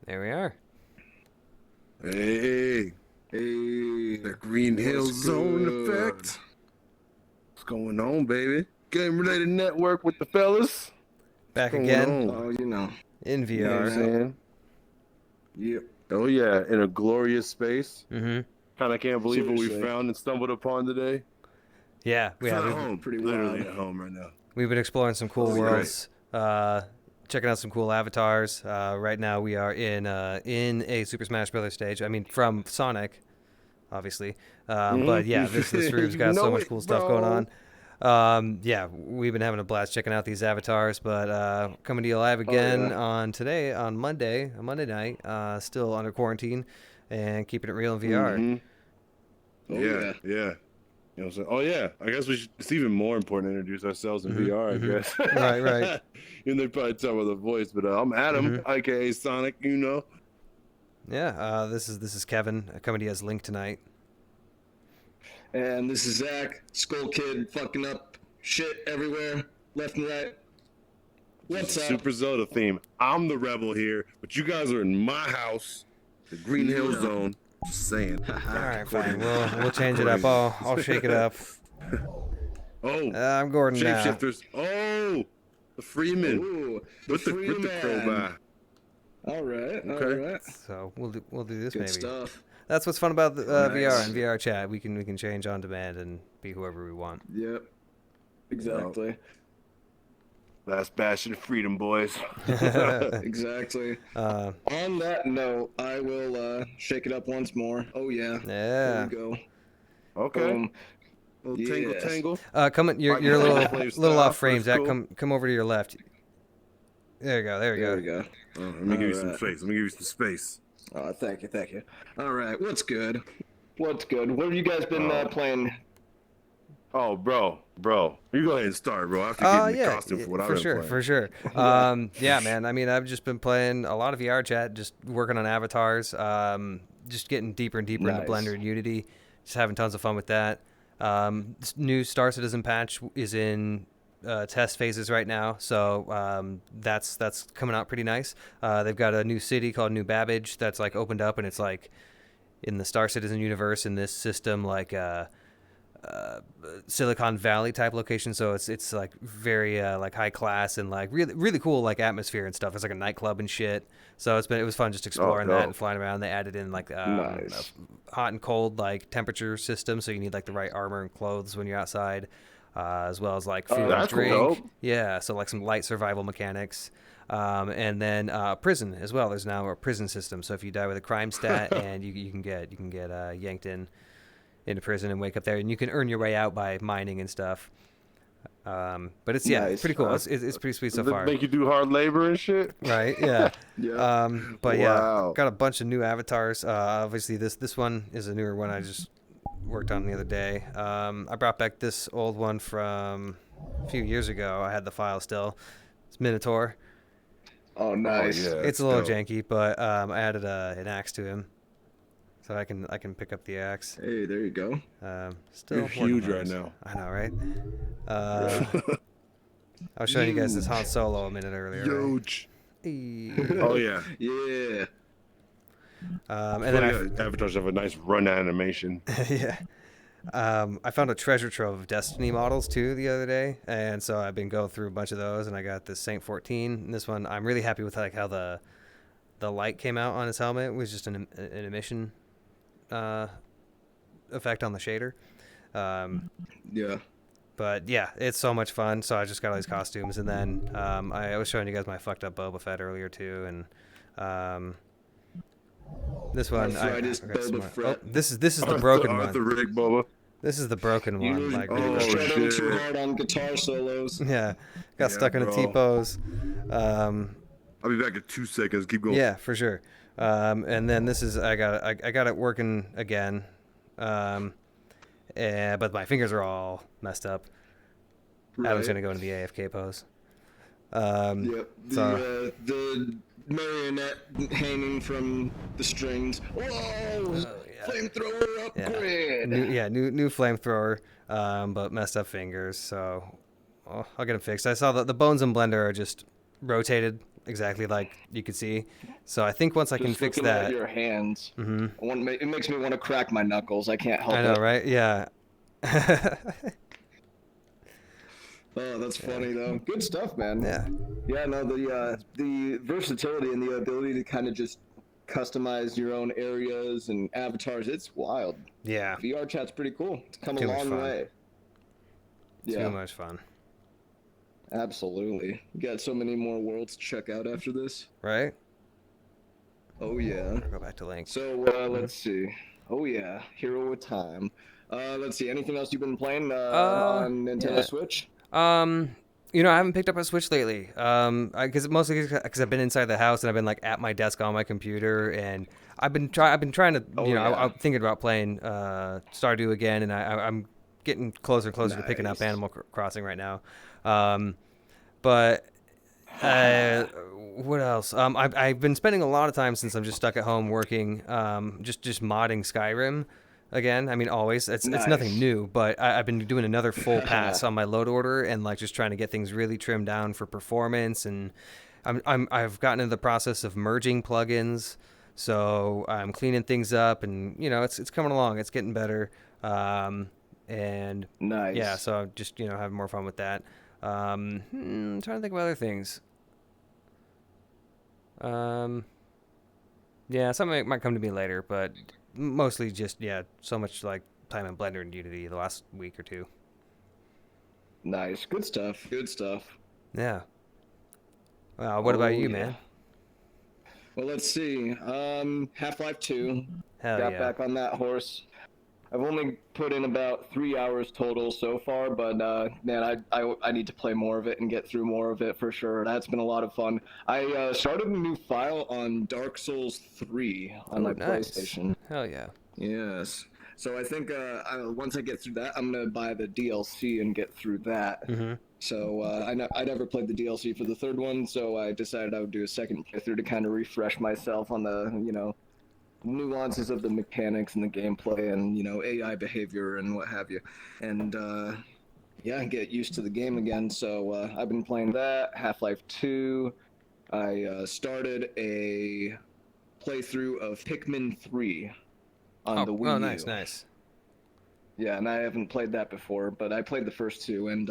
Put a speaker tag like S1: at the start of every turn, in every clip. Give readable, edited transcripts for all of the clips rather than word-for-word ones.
S1: There we are.
S2: Hey, the Green Hill Zone effect. What's going on, baby? Game Related Network with the fellas.
S1: Back
S2: What's
S1: again
S2: going on?
S3: Oh, you know.
S1: in
S2: You know what I'm
S1: VR.
S2: saying?
S3: Yep.
S2: Oh yeah, in a glorious space.
S1: Mm-hmm.
S2: Kind of can't believe what we
S3: Seriously.
S2: found and stumbled upon today.
S1: Yeah,
S2: It's not
S1: we've,
S2: home.
S3: pretty
S2: Literally
S3: wild.
S2: at home right now.
S1: we've been exploring some cool
S2: Oh, yeah.
S1: worlds. Checking out some cool avatars. Right now we are in a Super Smash Brothers stage. I mean, from Sonic, obviously. But yeah, this room's
S2: You
S1: got so
S2: know
S1: much
S2: it,
S1: cool stuff
S2: bro.
S1: going on. Yeah, we've been having a blast checking out these avatars, but coming to you live again
S3: yeah.
S1: on Monday night, still under quarantine and keeping it real in VR.
S3: Oh,
S2: yeah. You know what I'm saying? Oh yeah, I guess it's even more important to introduce ourselves in VR, I guess.
S1: Right.
S2: And they probably tell by the voice, but I'm Adam, aka Sonic, you know.
S1: Yeah, this is Kevin coming to you as Link tonight.
S3: And this is Zach, Skull Kid, fucking up shit everywhere, left and right. What's up?
S2: Super Zelda theme. I'm the rebel here, but you guys are in my house, the Green Hill Zone. Just saying.
S1: All right, fine. We'll change it up. I'll shake it up.
S2: Oh,
S1: I'm Gordon now.
S2: shapeshifters. Oh, the Freeman
S3: Ooh,
S2: with the crowbar.
S3: All right,
S2: Okay.
S3: all right.
S1: So we'll do this
S3: Good
S1: maybe.
S3: stuff.
S1: That's what's fun about the,
S3: Nice.
S1: VR and VRChat. We can change on demand and be whoever we want.
S3: Yep. Exactly.
S2: Last bastion of freedom, boys.
S3: Exactly.
S1: Uh,
S3: On that note, I will shake it up once more. Oh yeah.
S1: yeah.
S3: There we go.
S2: Okay.
S3: Boom.
S2: Little
S3: Yes.
S2: tangle.
S1: You're
S2: Like
S1: a little
S2: Flame
S1: little
S2: style,
S1: off frame.
S2: that's
S1: Zach,
S2: cool.
S1: come over to your left. There you go.
S3: There we go.
S2: Let me give you some
S3: Alright.
S2: space. Let me give you some space.
S3: Oh, thank you. All right, what's good? What have you guys been playing?
S2: Oh, bro. You go ahead and start, bro. I have to get in the
S1: Yeah,
S2: costume for what I've
S1: for
S2: been
S1: sure,
S2: playing.
S1: for sure. Yeah, man. I mean, I've just been playing a lot of VRChat, just working on avatars, just getting deeper and deeper into
S3: Nice.
S1: Blender and Unity, just having tons of fun with that. This new Star Citizen patch is in test phases right now, so that's coming out pretty nice. They've got a new city called New Babbage that's like opened up, and it's like in the Star Citizen universe in this system, like Silicon Valley type location, so it's like very like high class and like really cool like atmosphere and stuff. It's like a nightclub and shit. So it was fun just exploring that and flying around. They added in like
S3: Nice.
S1: a hot and cold like temperature system, so you need like the right armor and clothes when you're outside, as well as like food and
S2: that's
S1: drink.
S2: dope.
S1: Yeah, so like some light survival mechanics. And then prison as well. There's now a prison system. So if you die with a crime stat, and you can get yanked into prison and wake up there, and you can earn your way out by mining and stuff. But it's
S3: Nice.
S1: pretty cool. It's pretty sweet so
S2: Does it
S1: far.
S2: make you do hard labor and shit?
S1: Right? Yeah.
S3: Yeah.
S1: But yeah,
S2: Wow.
S1: got a bunch of new avatars. Obviously this one is a newer one I just worked on the other day. I brought back this old one from a few years ago. I had the file still. It's Minotaur.
S3: Oh, nice.
S2: yeah.
S1: It's a little janky, but I added an axe to him, so I can pick up the axe.
S3: Hey, there you go.
S1: Still
S2: You're
S1: working
S2: huge
S1: on
S2: right
S1: this.
S2: now.
S1: I know, right? I was showing you guys this Han Solo a minute earlier.
S2: Huge.
S1: Right?
S2: Oh yeah.
S3: Yeah.
S1: And then
S2: Avatars have a nice run animation.
S1: yeah. I found a treasure trove of Destiny models too the other day, and so I've been going through a bunch of those, and I got this Saint 14. And this one, I'm really happy with like how the light came out on his helmet. It was just an emission effect on the shader.
S3: Yeah.
S1: But yeah, it's so much fun. So I just got all these costumes, and then I was showing you guys my fucked up Boba Fett earlier too, and this one.
S3: Arthritis
S1: I got some
S3: Boba
S1: more.
S3: Fett.
S1: Oh, this is the broken
S2: Arthur
S1: one.
S2: Rick Boba.
S1: This is the broken one.
S3: You
S1: Like,
S3: were shredding
S2: shit.
S3: too hard on guitar solos.
S1: yeah, got
S2: Yeah,
S1: stuck in a
S2: bro.
S1: T-pose.
S2: I'll be back in 2 seconds. Keep going.
S1: Yeah, for sure. And then this is I got it working again, but my fingers are all messed up. Adam's gonna go into the AFK pose.
S3: Yep.
S1: So
S3: The marionette hanging from the strings. Whoa!
S1: yeah.
S3: Flamethrower upgrade.
S1: New flamethrower, but messed up fingers. So I'll get them fixed. I saw that the bones in Blender are just rotated exactly like you could see. So I think once I can
S3: Just
S1: fix
S3: looking at
S1: that.
S3: your hands,
S1: Hmm.
S3: it makes me want to crack my knuckles. I can't help
S1: I know,
S3: it.
S1: right? Yeah.
S3: Oh, that's funny though. Good stuff, man.
S1: Yeah.
S3: Yeah, no, the versatility and the ability to kind of just customize your own areas and avatars, it's wild.
S1: Yeah.
S3: VR chat's pretty cool. It's come a
S1: Too much
S3: long
S1: fun.
S3: way.
S1: Too
S3: Yeah,
S1: much fun.
S3: absolutely. You got so many more worlds to check out after this.
S1: Right?
S3: Oh yeah.
S1: Go back to Link.
S3: So let's see. Oh yeah, Hero of Time. Let's see. Anything else you've been playing on Nintendo
S1: Yeah.
S3: Switch?
S1: You know, I haven't picked up a Switch lately. Because mostly because I've been inside the house and I've been like at my desk on my computer, and I've been trying to,
S3: Oh,
S1: you know,
S3: yeah.
S1: I'm thinking about playing Stardew again, and I'm getting closer and closer to picking up
S3: Nice.
S1: Animal Crossing right now. But what else? I've been spending a lot of time since I'm just stuck at home working, just modding Skyrim again. I mean, always. It's nothing
S3: Nice.
S1: new, but I've been doing another full pass on my load order and like just trying to get things really trimmed down for performance. And I've gotten into the process of merging plugins, so I'm cleaning things up, and you know, it's coming along. It's getting better. And
S3: Nice.
S1: yeah, so I'm just, you know, having more fun with that. I'm trying to think of other things. Yeah, something might come to me later, but mostly just, yeah, so much like time in Blender and Unity the last week or two.
S3: Nice. Good stuff. Good stuff.
S1: Yeah. What about you,
S3: yeah.
S1: man?
S3: Well, let's see. Half-Life 2.
S1: Hell
S3: Got
S1: yeah.
S3: back on that horse. I've only put in about 3 hours total so far, but man, I need to play more of it and get through more of it for sure. That's been a lot of fun. I started a new file on Dark Souls 3 on my
S1: nice.
S3: PlayStation.
S1: Hell yeah.
S3: Yes. So I think once I get through that, I'm gonna buy the DLC and get through that.
S1: Mm-hmm.
S3: So I never played the DLC for the third one, so I decided I would do a second playthrough to kind of refresh myself on the nuances of the mechanics and the gameplay and AI behavior and what have you, and yeah, get used to the game again. So I've been playing that. Half-Life 2. I started a playthrough of Pikmin 3 on the Wii U.
S1: Oh, nice.
S3: Yeah, and I haven't played that before, but I played the first two, and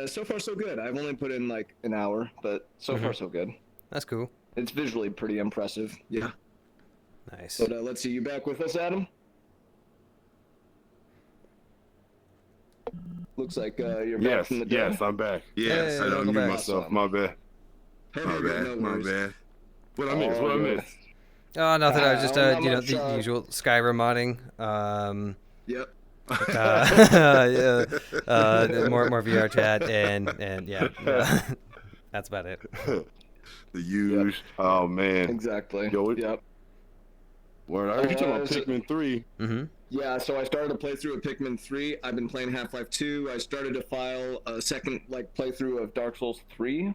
S3: so far so good. I've only put in like an hour, but so far so good.
S1: That's cool.
S3: It's visually pretty impressive. Yeah.
S1: Nice.
S3: But let's see, you back with us, Adam? Looks like you're back from the dead.
S4: Yes, I'm back.
S2: Yes,
S1: Hey,
S2: I don't
S1: welcome
S2: mute
S1: back.
S2: myself.
S4: My bad.
S3: Hey,
S2: My
S3: no
S2: bad. My
S3: worries.
S2: bad.
S4: What I missed? What I
S3: good.
S4: missed?
S1: Oh, nothing. I was just,
S3: not
S1: you know,
S3: much,
S1: the usual Skyrim modding.
S3: Yep.
S1: Yeah, more VR chat and yeah, that's about it.
S2: The huge.
S4: Oh man.
S3: Exactly.
S4: Yo,
S3: Yep.
S4: Word. I heard you talking about
S3: so-
S4: Pikmin 3.
S1: Mm-hmm.
S3: Yeah, so I started a playthrough of Pikmin 3. I've been playing Half-Life 2. I started to file a second playthrough of Dark Souls 3.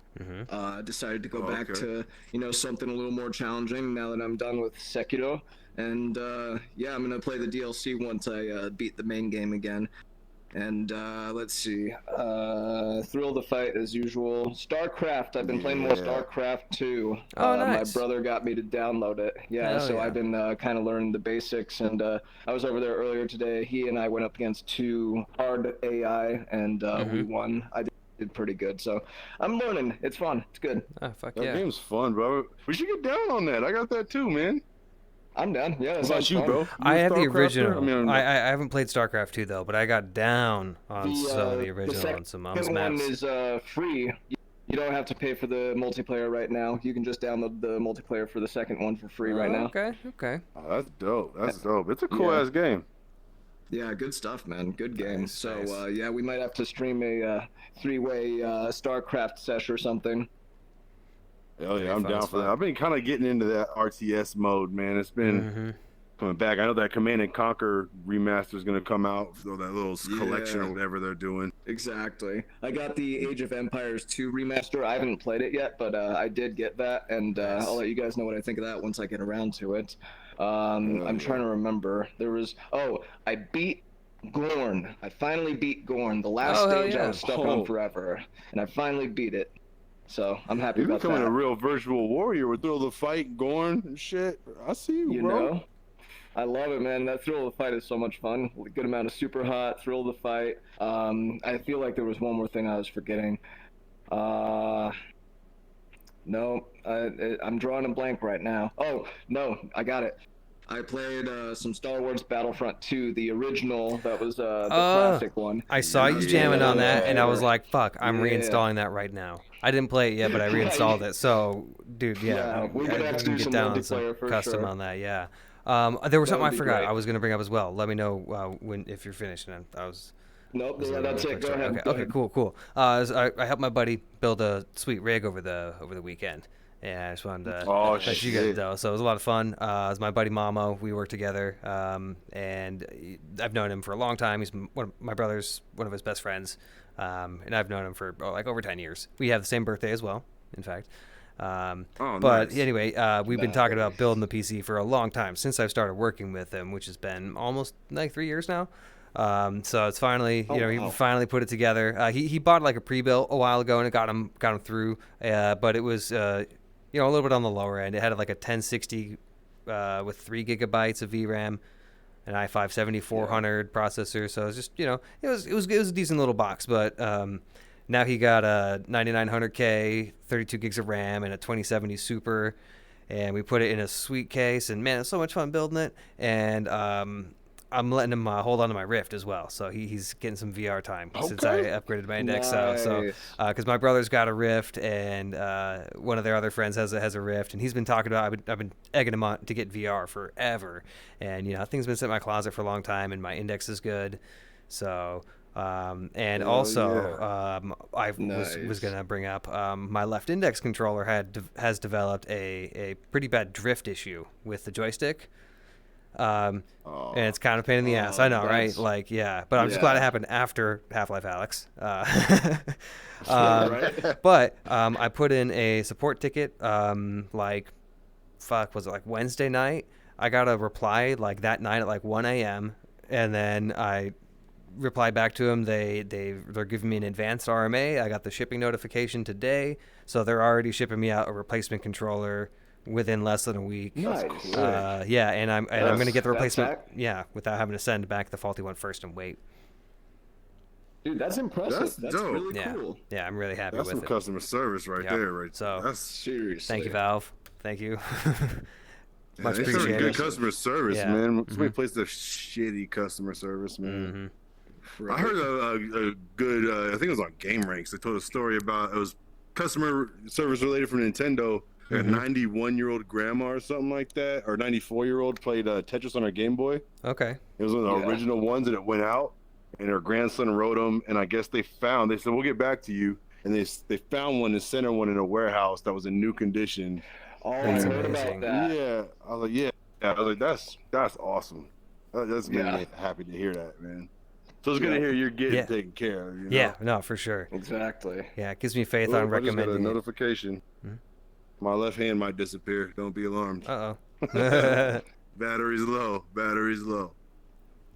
S3: Decided to go back
S2: Okay.
S3: to something a little more challenging now that I'm done with Sekiro. And yeah, I'm gonna play the DLC once I beat the main game again. And let's see, Thrill to Fight as usual. StarCraft. I've been playing more
S4: Yeah.
S3: StarCraft 2.
S1: Oh, nice.
S3: My brother got me to download it. Yeah,
S1: Hell
S3: so
S1: yeah.
S3: I've been kind of learning the basics. And I was over there earlier today. He and I went up against 2 hard AI, and we won. I did pretty good. So I'm learning. It's fun. It's good.
S1: Oh, fuck
S4: That
S1: yeah.
S4: game's fun, bro. We should get down on that. I got that too, man.
S3: I'm down. Yeah, that
S4: What about
S3: sounds
S4: you,
S3: fun.
S4: bro? You
S1: I
S4: a
S1: have the
S4: StarCrafter?
S1: original.
S4: I mean,
S1: I haven't played StarCraft 2 though, but I got down on some of the original on some
S3: second one
S1: maps.
S3: is free. You don't have to pay for the multiplayer right now. You can just download the multiplayer for the second one for free right now.
S1: Okay.
S4: oh, that's dope. That's dope. It's a cool ass game.
S3: Yeah, good stuff, man. Good game.
S1: Nice,
S3: So
S1: nice.
S3: yeah, we might have to stream a 3-way StarCraft sesh or something.
S4: Hell yeah, I'm
S1: fun
S4: down
S1: as
S4: for that.
S1: fuck.
S4: I've been kind of getting into that RTS mode, man. It's been coming back. I know that Command and Conquer remaster is gonna come out.
S2: So that little collection
S3: Yeah.
S2: or whatever they're doing.
S3: Exactly. I got the Age of Empires 2 remaster. I haven't played it yet, but I did get that, and I'll let you guys know what I think of that once I get around to it. I'm trying to remember. There was I beat Gorn. I finally beat Gorn. The last
S1: Oh, hell
S3: stage
S1: yeah.
S3: I was stuck on forever, and I finally beat it. So I'm happy
S4: You're
S3: about
S4: becoming a
S3: that.
S4: real virtual warrior with all the fight, Gorn, and shit. I see you,
S3: You
S4: bro.
S3: know, I love it, man. That thrill of the fight is so much fun. A good amount of super hot, thrill of the fight. I feel like there was one more thing I was forgetting. Uh, no, I'm drawing a blank right now. Oh, no, I got it. I played some Star Wars Battlefront 2, the original. That was the classic one.
S1: I saw you jamming on that, and I was like, "Fuck, I'm
S3: Yeah.
S1: reinstalling that right now." I didn't play it yet, but I reinstalled it. So, dude,
S3: Yeah, we're gonna have
S1: we
S3: to
S1: can
S3: do
S1: get
S3: some
S1: down on some
S3: multiplayer for
S1: custom
S3: sure.
S1: on that. Yeah. There was
S3: That
S1: something
S3: would
S1: I
S3: be
S1: forgot
S3: great.
S1: I was gonna bring up as well. Let me know when if you're finished. And
S3: Nope,
S1: was
S3: yeah,
S1: a
S3: that's
S1: really
S3: it.
S1: quick
S3: Go
S1: story.
S3: ahead.
S1: Okay,
S3: Go
S1: okay,
S3: ahead.
S1: cool. I helped my buddy build a sweet rig over the weekend. Yeah, I just wanted to
S4: Oh
S1: let you guys
S4: shit.
S1: know. So it was a lot of fun. It was my buddy Mamo. We worked together, and I've known him for a long time. He's my brother's one of his best friends, and I've known him for like over 10 years. We have the same birthday as well, in fact.
S2: Oh,
S1: But
S2: nice.
S1: anyway, we've been talking about
S3: Nice.
S1: building the PC for a long time since I've started working with him, which has been almost like 3 years now. So it's finally,
S3: Oh,
S1: he
S3: wow.
S1: finally put it together. He bought like a pre-built a while ago, and it got him through. But it was a little bit on the lower end. It had like a 1060 with 3 gigabytes of VRAM, an i5 7400 processor. So it was just, it was a decent little box. But now he got a 9900K, 32 gigs of RAM, and a 2070 Super. And we put it in a sweet case, and man, it's so much fun building it. And I'm letting him hold on to my Rift as well, so he's getting some VR time since I
S4: Okay.
S1: upgraded my index.
S3: Nice.
S1: Because my brother's got a Rift, and one of their other friends has a Rift, and he's been talking about. I've been egging him on to get VR forever, and things been sitting in my closet for a long time, and my index is good, so. And
S4: Hell
S1: also, I was
S3: Nice.
S1: gonna bring up my left index controller has developed a pretty bad drift issue with the joystick. Um,
S4: Oh.
S1: and it's kind of a pain in the ass. I know, right?
S3: That's-
S1: Like, yeah. But I'm just glad it
S3: Yeah.
S1: happened after Half-Life Alex.
S3: Right?
S1: But I put in a support ticket. Was it like Wednesday night? I got a reply like that night at like 1 a.m. And then I replied back to them. They're giving me an advanced RMA. I got the shipping notification today, so they're already shipping me out a replacement controller within less than a week.
S3: Nice.
S1: Yeah, and I'm gonna get the
S3: That's
S1: replacement.
S3: hack.
S1: Yeah, without having to send back the faulty one first and wait.
S3: Dude, that's impressive.
S2: That's dope.
S3: really
S1: Yeah,
S3: cool.
S1: yeah, I'm really happy
S2: That's
S1: with
S2: some
S1: it.
S2: customer service right
S1: Yep.
S2: there, right?
S1: So,
S2: That's
S3: Seriously.
S1: Thank you, Valve. Thank you.
S2: yeah,
S1: Much
S2: they serve
S1: appreciated.
S2: good customer service,
S1: Yeah.
S2: man. Somebody places their shitty customer service, man.
S1: Hmm.
S2: I heard a good. I think it was on Game Ranks. They told a story about it was customer service related from Nintendo. A 91-year-old grandma or something like that, or 94-year-old played Tetris on her Game Boy.
S1: Okay.
S2: It was one of the
S3: Yeah.
S2: original ones, and it went out. And her grandson wrote them, and I guess they said, "We'll get back to you." And they found one and sent her one in a warehouse that was in new condition.
S3: Oh,
S1: That's
S3: I heard
S1: amazing.
S3: about that.
S2: Yeah, I was like, yeah. I was like, that's awesome. That's made
S3: Yeah.
S2: me happy to hear that, man. So it's good to
S3: Yeah.
S2: hear you're getting
S1: Yeah.
S2: taken care of. You know?
S1: Yeah, no, for sure.
S3: Exactly.
S1: Yeah, it gives me faith
S2: Oop,
S1: on
S2: I just got a
S1: recommending it.
S2: notification.
S1: Mhm.
S2: My left hand might disappear. Don't be alarmed.
S1: Uh-oh.
S2: Battery's low. Battery's low.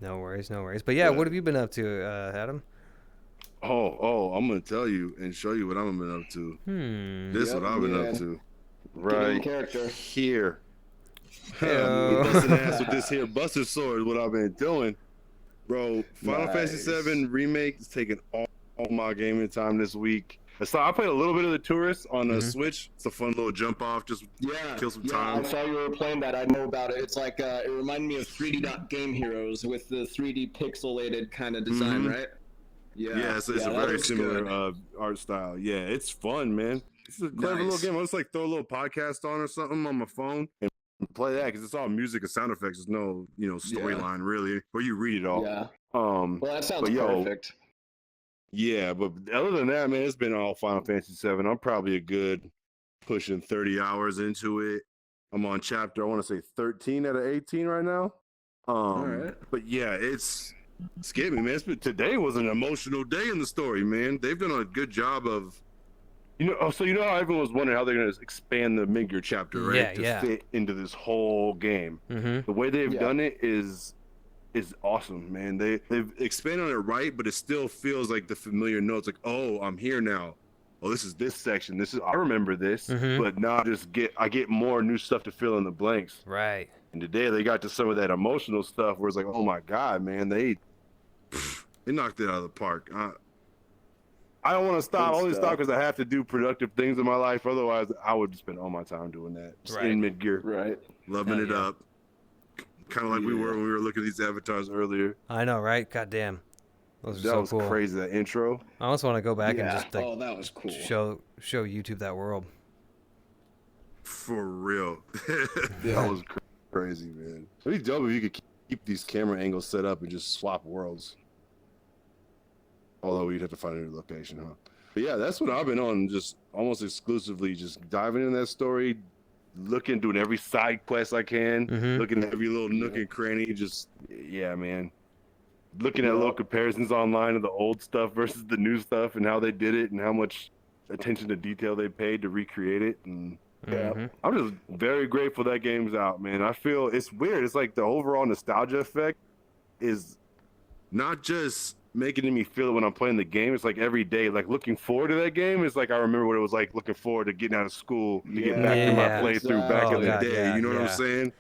S1: No worries, no worries. But yeah, what have you been up to, Adam?
S2: Oh, I'm gonna tell you and show you what I'm been up to. This is
S3: Yep,
S2: what I've been
S3: man.
S2: up to.
S3: in
S2: Right
S3: character.
S2: here.
S1: Heyo.
S2: Busting ass with this here Buster Sword is what I've been doing. Bro, Final
S3: Nice.
S2: Fantasy VII Remake is taking all my gaming time this week. So I played a little bit of the Tourist on the Switch. It's a fun little jump off, just
S3: Yeah,
S2: kill some
S3: yeah,
S2: time.
S3: I saw you were playing that. I know about it. It's like it reminded me of 3D Game Heroes with the 3D pixelated kind of design, right? Yeah,
S2: Yeah, it's a
S3: that
S2: very
S3: looks
S2: similar
S3: good.
S2: art style. Yeah, it's fun, man. It's a clever little
S3: Nice.
S2: game. I'll just like throw a little podcast on or something on my phone and play that because it's all music and sound effects. There's no, storyline really, or you read it all.
S3: Yeah.
S2: Um,
S3: Well, that sounds
S2: but yo,
S3: perfect.
S2: yeah, but other than that, man, it's been all Final Fantasy VII. I'm probably a good pushing 30 hours into it. I'm on chapter, I want to say 13 out of 18 right now.
S3: right.
S2: But yeah, it's scared me, man. Today was an emotional day in the story, man. They've done a good job of, so you know how everyone was wondering how they're going to expand the Midgar chapter, right?
S1: Yeah,
S2: to
S1: yeah.
S2: fit into this whole game.
S1: Mm-hmm.
S2: The way they've
S3: Yeah.
S2: done it is awesome, man. They've expanded on it right, but it still feels like the familiar notes, like, oh, I'm here now.
S4: oh, this is this section. I remember this,
S1: Mm-hmm.
S4: but now I get more new stuff to fill in the blanks.
S1: Right.
S4: And today they got to some of that emotional stuff where it's like, oh my God, man, they
S2: knocked it out of the park.
S4: I don't want to stop. I
S3: Good
S4: only
S3: stuff.
S4: stop because I have to do productive things in my life. Otherwise, I would spend all my time doing that, just
S1: Right.
S4: in mid gear.
S3: Right.
S2: Loving
S1: Hell
S2: it
S1: yeah.
S2: up. Kind of like we were when we were looking at these avatars earlier.
S1: I know, right? God damn. Those are
S4: That
S1: so
S4: was
S1: cool.
S4: crazy. That intro.
S1: I almost want to go back and
S3: Yeah.
S1: just like
S3: Oh, that was cool.
S1: show YouTube that world.
S2: For real.
S4: That was crazy, man. It'd be dope if you could keep these camera angles set up and just swap worlds. Although we'd have to find a new location, huh? But yeah, that's what I've been on, just almost exclusively, just diving in that story, doing every side quest I can,
S1: Mhm.
S4: looking at
S2: Every little nook and cranny, just
S4: yeah, man. Looking at little comparisons online of the old stuff versus the new stuff and how they did it and how much attention to detail they paid to recreate it. And
S1: Mhm.
S4: I'm just very grateful that game's out, man. I feel it's weird. It's like the overall nostalgia effect is
S2: not just
S4: making me feel it when I'm playing the game. It's like every day, like looking forward to that game. It's like I remember what it was like looking forward to getting out of school to get back to my
S1: Yeah.
S4: playthrough back
S1: Oh,
S4: in the
S1: God,
S4: day.
S1: yeah,
S2: you know what I'm
S1: yeah.
S2: saying?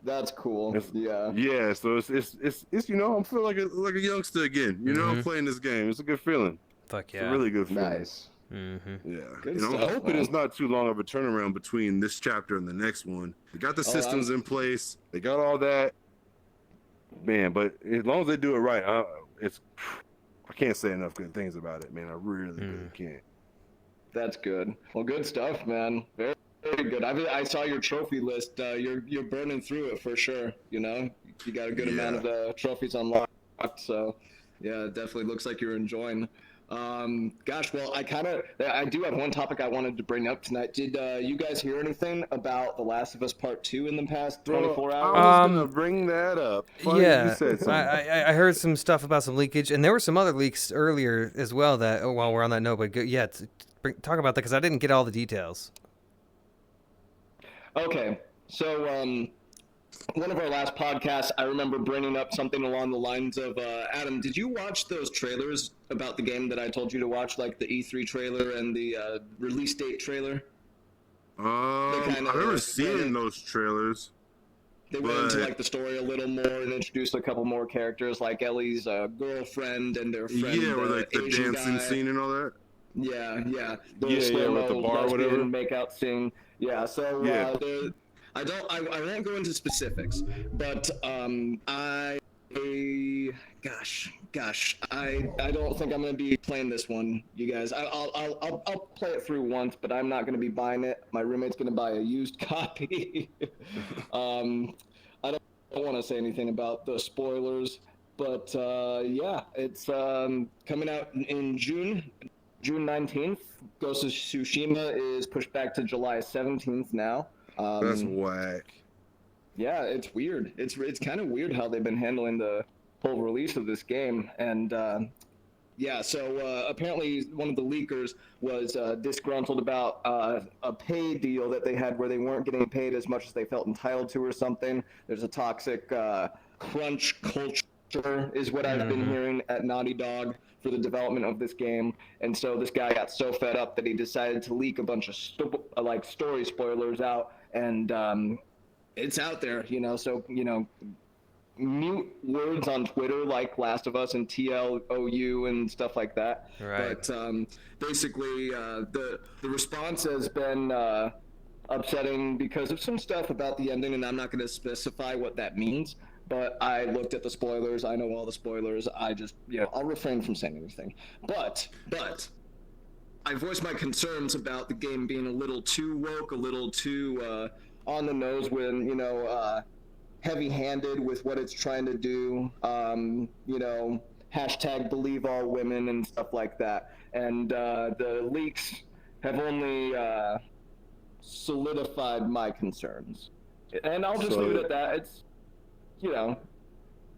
S3: That's cool. Yeah.
S4: Yeah, so it's you know, I'm feeling
S2: Like a youngster again, you know,
S1: Mhm.
S2: playing this game.
S4: it's a good feeling.
S1: Fuck
S4: It's a
S1: yeah.
S4: really good feeling.
S3: Nice.
S1: Mhm.
S2: Yeah,
S3: Good
S2: you know, I'm
S3: stuff,
S2: hoping
S3: man.
S2: it's not too long of a turnaround between this chapter and the next one. They got the systems in place.
S4: They got all that, man. But as long as they do it right, I can't say enough good things about it, man. I really can't.
S3: That's good. Well, good stuff, man. Very, very good. I saw your trophy list. You're burning through it for sure. You know, you got a good amount of the trophies unlocked. So, yeah, it definitely looks like you're enjoying. Gosh, well, I do have one topic I wanted to bring up tonight. Did you guys hear anything about The Last of Us Part 2 in the past 24 hours?
S4: I was gonna bring that up. Funny
S1: Yeah,
S4: you said something.
S1: I heard some stuff about some leakage, and there were some other leaks earlier as well. That while we're on that note, but yeah, talk about that because I didn't get all the details.
S3: Okay, so one of our last podcasts, I remember bringing up something along the lines of, Adam, did you watch those trailers about the game that I told you to watch, like the E3 trailer and the release date trailer?
S2: I remember seeing those trailers.
S3: They went into like the story a little more and introduced a couple more characters, like Ellie's girlfriend and their friend.
S2: Yeah, with like the
S3: Asian
S2: dancing
S3: guy.
S2: scene and all that.
S3: Yeah.
S4: With the bar or whatever.
S3: Makeout scene. Yeah. So
S4: Yeah.
S3: I won't go into specifics, but gosh, I don't think I'm gonna be playing this one, you guys. I'll play it through once, but I'm not gonna be buying it. My roommate's gonna buy a used copy. I don't want to say anything about the spoilers, but yeah, it's coming out in June 19th. Ghost of Tsushima is pushed back to July 17th now.
S2: That's whack.
S3: Yeah, it's weird. It's kind of weird how they've been handling the whole release of this game. And yeah, so apparently one of the leakers was disgruntled about a pay deal that they had where they weren't getting paid as much as they felt entitled to or something. There's a toxic crunch culture is what I've been hearing at Naughty Dog for the development of this game. And so this guy got so fed up that he decided to leak a bunch of story spoilers out. And it's out there, you know, so, you know, mute words on Twitter like Last of Us and TLOU and stuff like that.
S1: Right.
S3: But basically, the response has been upsetting because of some stuff about the ending, and I'm not going to specify what that means. But I looked at the spoilers. I know all the spoilers. I just, you know, I'll refrain from saying anything. But I voiced my concerns about the game being a little too woke, a little too on the nose when, you know, heavy-handed with what it's trying to do, you know, hashtag believe all women and stuff like that. And the leaks have only solidified my concerns. And I'll just leave it at that. It's, you know,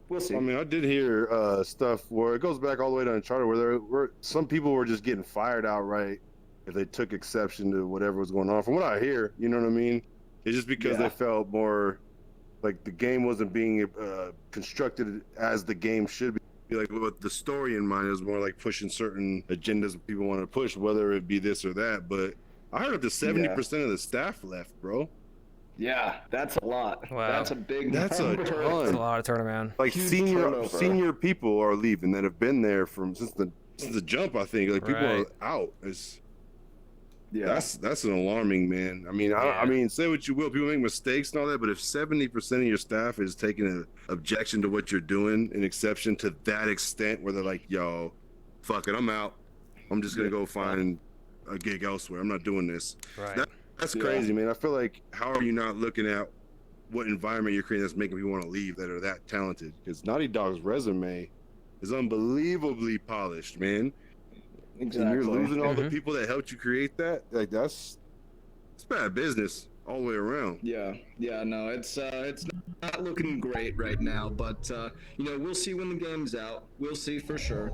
S3: we'll see.
S4: I mean, I did hear stuff where it goes back all the way to Uncharted, where some people were just getting fired outright if they took exception to whatever was going on. From what I hear, you know what I mean? It's just because they felt more like the game wasn't being constructed as the game should be
S2: like with the story in mind, it was more like pushing certain agendas people want to push, whether it be this or that. But I heard up to 70% of the staff left, bro.
S3: Yeah, that's a lot.
S1: Wow.
S3: That's a big
S2: That's a
S3: number.
S2: ton.
S1: It's a lot of turnaround.
S2: Like
S3: Huge
S2: senior
S3: turnover.
S2: people are leaving that have been there since the jump. I think like people
S1: Right.
S2: are out.
S3: Yeah.
S2: That's an alarming, man. I mean, I
S1: Yeah.
S2: mean, say what you will, people make mistakes and all that, but if 70% of your staff is taking an objection to what you're doing, an exception to that extent, where they're like, "Yo, fuck it, I'm out. I'm just gonna go find a gig elsewhere. I'm not doing this."
S1: Right.
S2: That's
S3: Yeah.
S2: crazy, man. I feel like, how are you not looking at what environment you're creating that's making people want to leave that are that talented? Because Naughty Dog's resume is unbelievably polished, man.
S3: Exactly.
S2: And you're losing all the
S1: Mhm.
S2: people that helped you create that. Like it's bad business all the way around.
S3: Yeah, no, it's not looking great right now, but you know, we'll see when the game's out. We'll see for sure.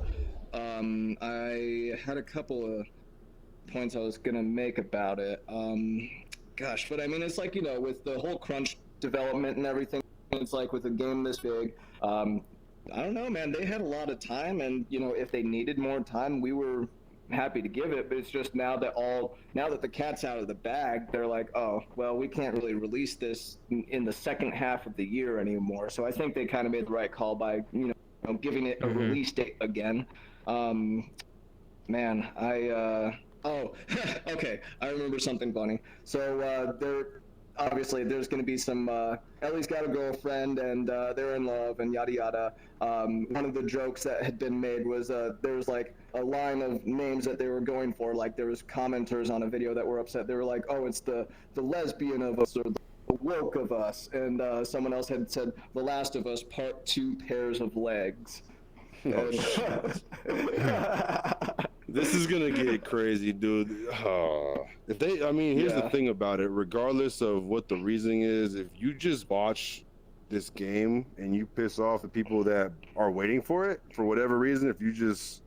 S3: I had a couple of points I was gonna make about it. Gosh, but I mean, it's like, you know, with the whole crunch development and everything, it's like with a game this big. I don't know, man. They had a lot of time, and you know, if they needed more time, we were happy to give it. But it's just now that the cat's out of the bag, they're like, oh, well, we can't really release this in the second half of the year anymore. So I think they kind of made the right call by, you know, giving it a release date again. Man, oh, okay, I remember something funny. So obviously there's going to be some Ellie's got a girlfriend and they're in love and yada yada. One of the jokes that had been made was there was like a line of names that they were going for. Like there was commenters on a video that were upset. They were like, oh, it's the lesbian of us or the woke of us. And someone else had said The Last of Us Part 2 Pairs of Legs.
S2: This is gonna get crazy, dude. If they, I mean, here's the
S3: Yeah.
S2: thing about it. Regardless of what the reasoning is, if you just watch this game and you piss off the people that are waiting for it for whatever reason, if you just,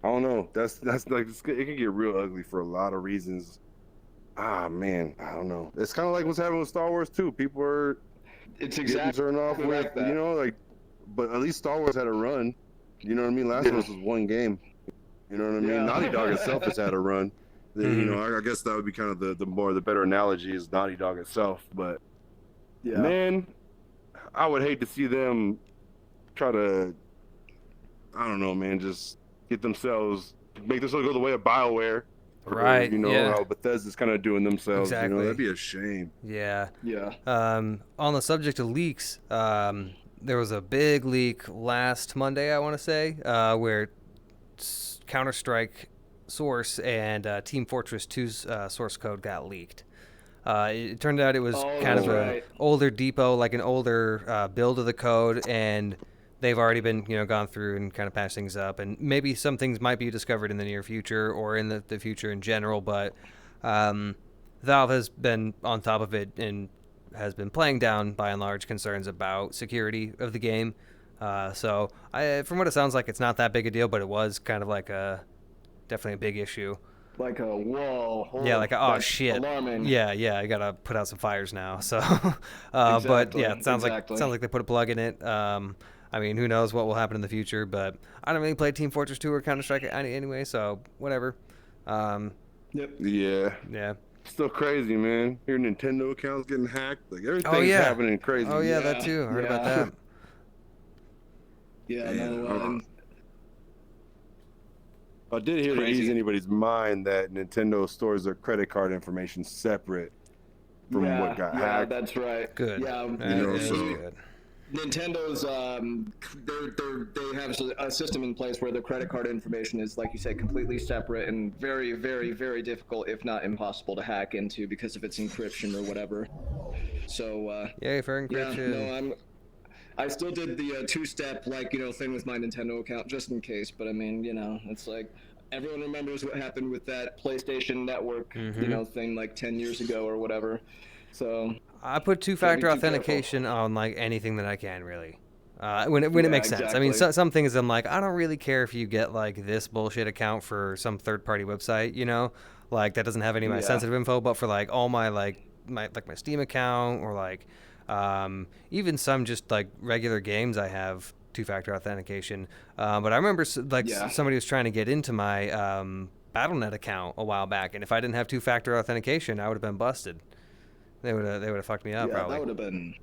S2: I don't know, that's like it can get real ugly for a lot of reasons. Man, I don't know. It's kind of like what's happening with Star Wars too. People are
S3: It's
S2: getting
S3: exactly
S2: turned off with,
S3: like that.
S2: you know, like, but at least Star Wars had a run. You know what I mean? Last of Us was one game. You know what I mean?
S3: Yeah.
S2: Naughty Dog itself has had a run. You know, I guess that would be kind of the better analogy is Naughty Dog itself. But
S3: Yeah.
S2: man, I would hate to see them try to, I don't know, man, just make themselves go the way of BioWare. Or,
S1: Right,
S2: you know,
S1: yeah.
S2: how Bethesda's kind of doing themselves. You
S1: Exactly.
S2: know, that'd be a shame.
S1: Yeah.
S3: Yeah.
S1: On the subject of leaks, there was a big leak last Monday, I want to say, where Counter-Strike source and Team Fortress 2's source code got leaked. It turned out it was kind of
S3: right.
S1: an older depot, like an older build of the code, and they've already been, gone through and kind of patched things up. And maybe some things might be discovered in the near future or in the future in general, but Valve has been on top of it and has been playing down, by and large, concerns about security of the game. So from what it sounds like, it's not that big a deal, but it was kind of like definitely a big issue.
S3: Like a whoa.
S1: Yeah, like oh
S3: that's
S1: shit.
S3: Alarming.
S1: Yeah, I gotta put out some fires now. So, but
S3: Exactly,
S1: yeah, it sounds like they put a plug in it. I mean, who knows what will happen in the future? But I don't really play Team Fortress 2 or Counter Strike anyway, so whatever.
S3: Yep.
S2: Yeah.
S1: Yeah.
S2: Still crazy, man. Your Nintendo account's getting hacked. Like everything's
S1: Oh yeah.
S2: happening crazy.
S1: Oh yeah, that too. I heard about
S3: Yeah.
S1: that.
S3: Yeah.
S2: Man,
S3: No.
S2: I did hear to
S3: Crazy.
S2: ease anybody's mind that Nintendo stores their credit card information separate from what got hacked.
S3: That's right.
S1: Good.
S3: Yeah.
S2: know,
S1: That's
S2: so-
S1: good.
S3: Nintendo's they have a system in place where the credit card information is, like you said, completely separate and very, very, very difficult, if not impossible, to hack into because of its encryption or whatever. So
S1: Yay for encryption.
S3: yeah, no, I still did the two-step thing with my Nintendo account just in case, but I mean, it's like everyone remembers what happened with that PlayStation Network thing like 10 years ago or whatever. So
S1: I put two-factor
S3: Gotta be too
S1: authentication on like anything that I can, really. When it makes sense. I mean,
S3: exactly.
S1: some things I'm like, I don't really care if you get like this bullshit account for some third-party website, like that doesn't have any of my
S3: Yeah.
S1: sensitive info. But for like all my my Steam account or like even some just like regular games I have, two-factor authentication. But I remember somebody was trying to get into my BattleNet account a while back, and if I didn't have two-factor authentication, I would have been busted. They would have fucked me up.
S3: Yeah,
S1: probably.
S3: that would have been.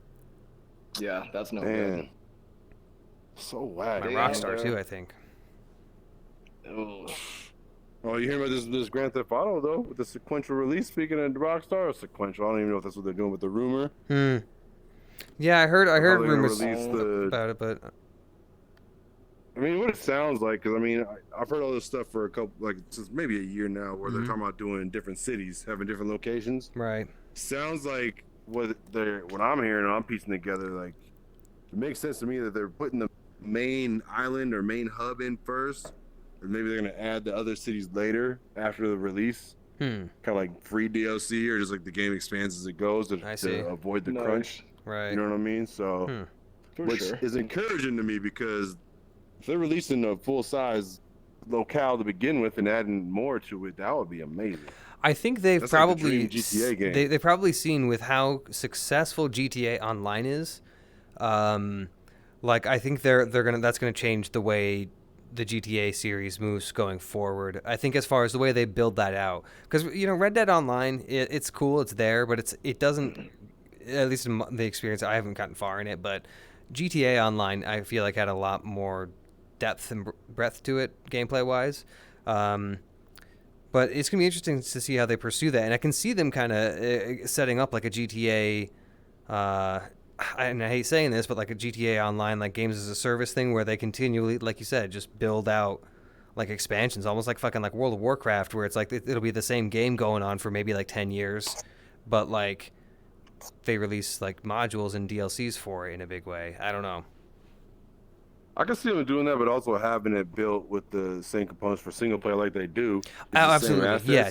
S3: Yeah, that's no
S4: Man.
S3: good.
S4: So whack.
S1: My Rockstar too, I think.
S4: Oh, you hear about this Grand Theft Auto though, with the sequential release? Speaking of Rockstar, or sequential, I don't even know if that's what they're doing with the rumor.
S1: Yeah, I heard rumors
S4: Release
S1: about it, but
S4: I mean, what it sounds like, because I mean, I've heard all this stuff for a couple, like since maybe a year now, where they're talking about doing different cities, having different locations.
S1: right.
S4: Sounds like what I'm hearing, and I'm piecing together, like it makes sense to me that they're putting the main island or main hub in first, or maybe they're gonna add the other cities later after the release. Kind of like free DLC, or just like the game expands as it goes to avoid the crunch.
S1: Right.
S4: You know what I mean? So, which
S3: sure.
S4: is encouraging to me, because if they're releasing a full size locale to begin with and adding more to it, that would be amazing.
S1: I think they've
S4: That's
S1: probably
S4: like the dream GTA game.
S1: They've probably seen with how successful GTA Online is. Like I think that's gonna change the way the GTA series moves going forward. I think as far as the way they build that out, because Red Dead Online, it's cool, it's there, but it doesn't. At least in the experience, I haven't gotten far in it, but GTA Online, I feel like had a lot more depth and breadth to it, gameplay wise. But it's gonna be interesting to see how they pursue that, and I can see them kind of setting up like a GTA. And I hate saying this, but like a GTA Online, like games as a service thing, where they continually, like you said, just build out like expansions, almost like fucking like World of Warcraft, where it's like it'll be the same game going on for maybe like 10 years, but like they release like modules and DLCs for it in a big way. I don't know.
S4: I can see them doing that, but also having it built with the same components for single player like they do.
S1: Oh, absolutely.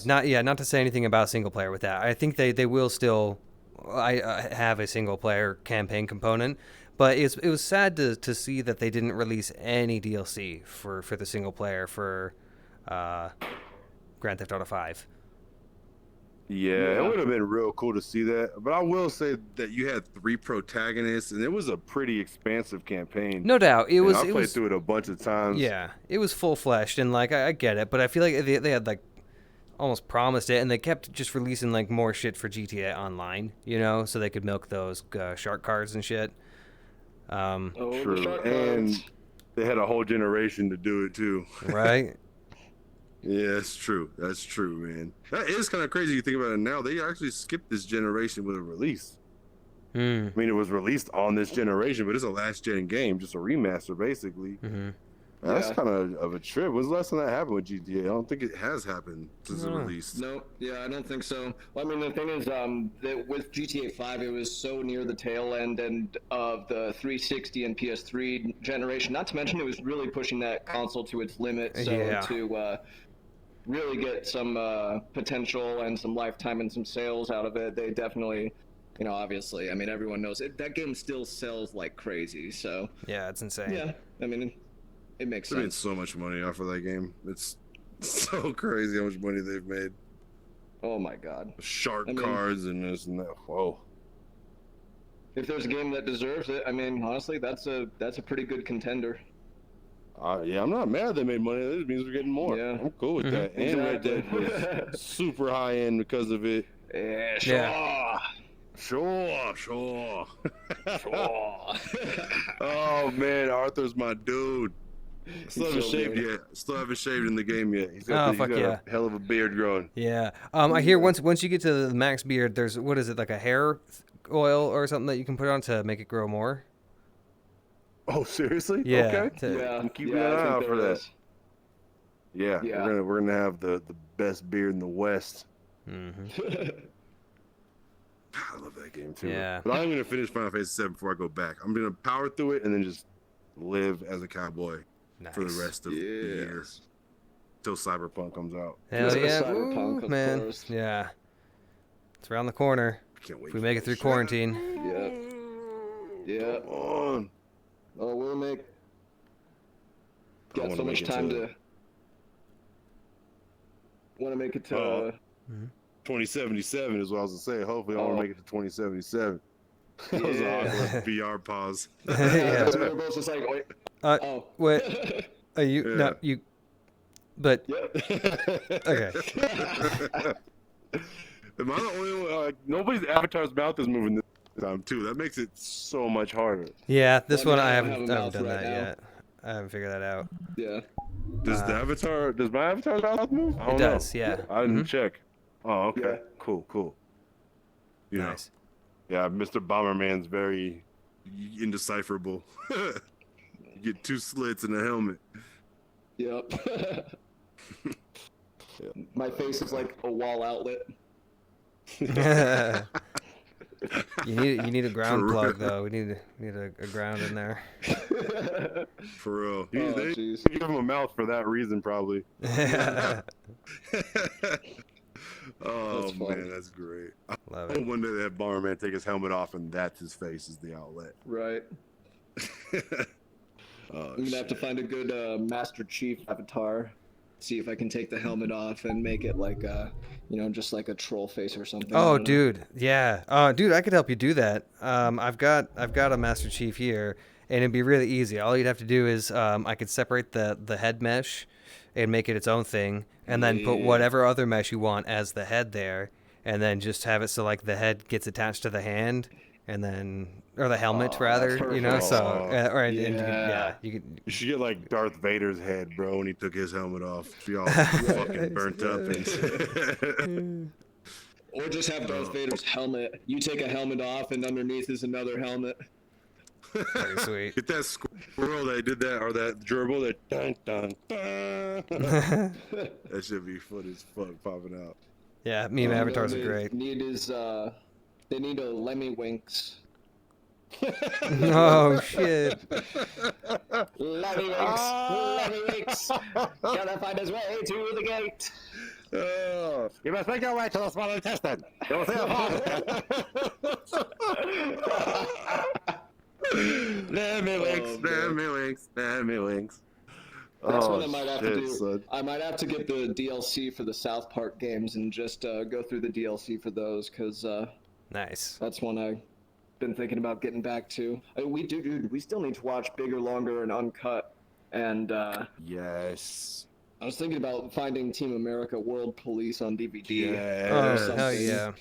S1: Not to say anything about single player with that. I think they will still have a single player campaign component, but it was sad to see that they didn't release any DLC for the single player for Grand Theft Auto 5.
S4: Yeah, it would have been real cool to see that. But I will say that you had 3 protagonists, and it was a pretty expansive campaign.
S1: No doubt, I
S4: played through it a bunch of times.
S1: Yeah, it was full fleshed, and like I get it, but I feel like they had like almost promised it, and they kept just releasing like more shit for GTA Online, so they could milk those shark cards and shit.
S4: True, and they had a whole generation to do it too.
S1: Right.
S2: Yeah, that's true. That's true, man. That is kind of crazy. You think about it now. They actually skipped this generation with a release.
S4: I mean, it was released on this generation, but it's a last-gen game, just a remaster, basically. That's kind of a trip. When's the last time that happened with GTA? I don't think it has happened since the release.
S3: No, yeah, I don't think so. Well, I mean, the thing is, that with GTA 5, it was so near the tail end of the 360 and PS3 generation. Not to mention, it was really pushing that console to its limit. So to really get some potential and some lifetime and some sales out of it, they definitely, obviously, I mean, everyone knows it. That game still sells like crazy. So
S1: yeah, it's insane.
S3: Yeah, I mean, it makes sense.
S2: They made so much money off of that game. It's so crazy how much money they've made.
S3: Oh my god.
S2: Shark cards and this and that. Whoa.
S3: If there's a game that deserves it, I mean, honestly, that's a pretty good contender.
S4: Yeah, I'm not mad they made money. That just means we're getting more.
S3: Yeah.
S4: I'm cool with that. And Red Dead was super high end because of it.
S3: Yeah, sure.
S1: Yeah.
S2: Sure.
S4: Oh man, Arthur's my dude. Still haven't shaved yet. Still haven't shaved in the game yet. He's got a hell of a beard growing.
S1: Yeah. I hear once you get to the max beard, there's what is it, like a hair oil or something that you can put on to make it grow more?
S4: Oh, seriously?
S1: Yeah.
S4: Okay. I'm keeping an eye out for that. Yeah. We're gonna have the best beard in the West. I love that game too.
S1: Yeah.
S2: But I'm gonna finish Final Fantasy 7 before I go back. I'm gonna power through it and then just live as a cowboy for the rest of the year till Cyberpunk comes out.
S1: Hell yeah,
S3: Cyberpunk, of
S1: man.
S3: course.
S1: Yeah. It's around the corner.
S2: I can't wait.
S1: If we make it through quarantine.
S3: Yeah.
S4: Come on.
S3: Oh, we'll got so much time to. Want to make it to.
S4: 2077 is what I was gonna say. Hopefully, I want to make it to 2077.
S2: That was an awkward VR pause.
S3: We were both just like, wait. Oh.
S1: Wait. Are you
S2: Yeah.
S1: no you? But okay.
S2: Am I the only one? Nobody's avatar's mouth is moving this time too. That makes it so much harder.
S1: Yeah, this
S3: Well,
S1: one I
S3: I
S1: haven't
S3: don't have a mouth
S1: done
S3: right
S1: that
S3: now.
S1: yet. I haven't figured that out.
S3: Yeah.
S2: Does my avatar's mouth move? I
S1: It
S2: don't
S1: does,
S2: know.
S1: yeah.
S2: I didn't
S1: Mhm.
S2: check. Oh, okay.
S3: Yeah.
S2: Cool. You know.
S1: Nice.
S2: Yeah, Mr. Bomberman's very indecipherable. You get 2 slits in the helmet.
S3: Yep. My face is like a wall outlet.
S1: You need a ground
S2: For
S1: plug
S2: real.
S1: though. We need a ground in there.
S2: For real.
S3: Oh,
S2: They
S3: jeez.
S2: give him a mouth for that reason, probably. Oh,
S3: That's fun.
S2: man, that's great.
S1: Love
S2: I
S1: it.
S2: one day that Bomberman take his helmet off and that's his face is the outlet.
S3: Right.
S2: Oh,
S3: I'm gonna have to
S2: shit.
S3: find a good Master Chief avatar. See if I can take the helmet off and make it like just like a troll face or something. I
S1: Oh,
S3: don't know.
S1: dude, yeah. Dude, I could help you do that. I've got a Master Chief here, and it'd be really easy. All you'd have to do is I could separate the head mesh and make it its own thing, and then put
S3: Yeah.
S1: whatever other mesh you want as the head there, and then just have it so like the head gets attached to the hand, and then or the helmet
S3: Oh,
S1: rather,
S3: that's
S1: you know.
S3: perfect.
S1: So and
S3: Yeah.
S1: you could.
S2: You should get like Darth Vader's head, bro, when he took his helmet off. Be all fucking burnt up. And...
S3: Or just have Darth Vader's helmet. You take a helmet off, and underneath is another helmet.
S1: Pretty sweet.
S2: Get that squirrel that did that, or that gerbil that dun dun dun. That should be fun as fuck popping out.
S1: Yeah, meme avatars are
S3: They
S1: great.
S3: need they need a Lemmy Winks.
S1: Oh shit.
S3: Lemmy Winks, gonna find his way to the gate.
S2: Oh,
S4: You must make your way to the small intestine. You'll see a
S2: Lemmy winks,
S3: man.
S2: lemmy winks.
S3: That's
S2: Oh,
S3: what I might have to
S2: shit,
S3: do.
S2: son.
S3: I might have to get the DLC for the South Park games and just go through the DLC for those, because
S1: Nice.
S3: that's one I've been thinking about getting back to. We still need to watch Bigger, Longer, and Uncut. And
S2: Yes.
S3: I was thinking about finding Team America World Police on DVD.
S1: Oh
S3: something.
S1: hell yeah.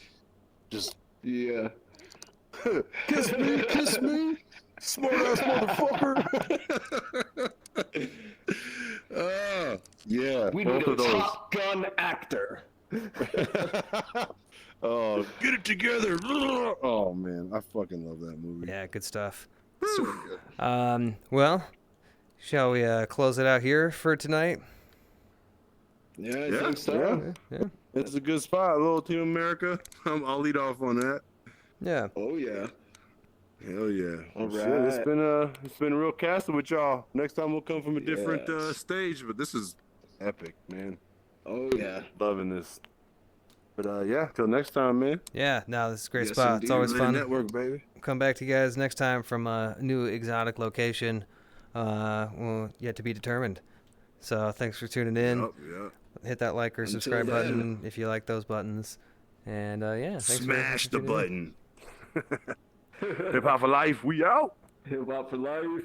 S2: Just
S3: Yeah.
S2: kiss me, smart ass motherfucker. Oh, yeah.
S3: We
S2: both
S3: need a
S2: of those.
S3: Top Gun actor.
S2: Oh, get it together. Oh man, I fucking love that movie.
S1: Yeah, good stuff.
S3: So good.
S1: Well, shall we close it out here for tonight?
S3: Yeah, I
S2: Yeah,
S3: think so.
S1: Yeah.
S2: It's a good spot, little Team America. I'll lead off on that.
S1: Yeah.
S3: Oh yeah.
S2: Hell yeah.
S3: All
S2: Shit,
S3: right.
S2: it's been real casting with y'all. Next time we'll come from a different
S3: Yes.
S2: stage, but this is epic, man.
S3: Oh yeah.
S2: Loving this. But yeah, till next time, man.
S1: Yeah. No, this is a great
S3: Yes,
S1: spot.
S3: indeed.
S1: It's always
S2: Living
S1: fun.
S2: Network, baby.
S1: Come back to you guys next time from a new exotic location. Well, yet to be determined. So thanks for tuning in.
S2: Yep.
S1: Hit that like or
S3: Until
S1: subscribe
S3: then.
S1: button if you like those buttons. And yeah, thanks for
S2: Smash the
S1: tuning in.
S2: button. Hip hop for life, we out.
S3: Hip hop for life.